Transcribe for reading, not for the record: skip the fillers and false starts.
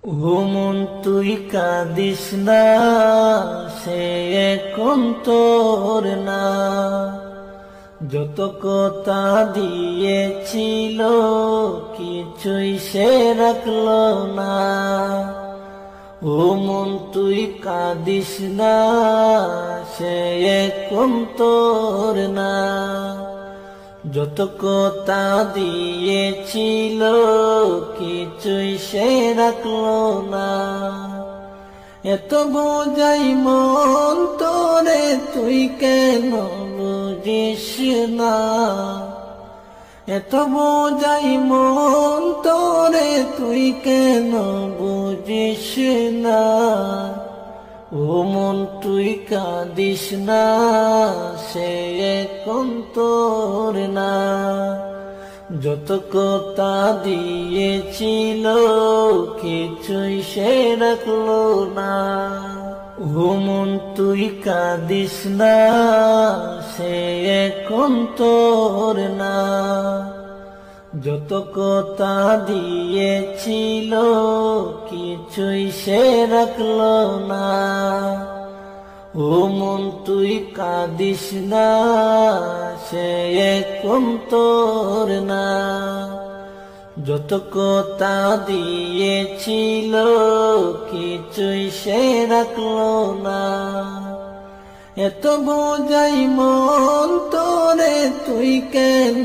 ও মন তুই কাঁদিস না, সে এখন তোর না। যত কথা দিয়েছিল কিছুই সে রাখলো না। ও মন তুই কাঁদিস না, সে এখন তোর না। যত কথা দিয়েছিল কিছুই সে রাখলো না। এত বোঝাই মন তোরে তুই কেন বুঝিস না। এত বোঝাই মন তোরে তুই কেন বুঝিস না। ও মন তুই কাঁদিস না, সে এখন তোর না। যত কথা দিয়েছিল কিছুই সে রাখলো না। ও মন তুই কাঁদিস না, সে এখন তোর না। যত কথা দিয়েছিল কিছুই সে রাখলো না। ও মন তুই কাঁদিস না, সে এখন তোর না। যত কথা দিয়েছিল কিছুই সে রাখলো না। এত বোঝাই মন তোরে তুই কেন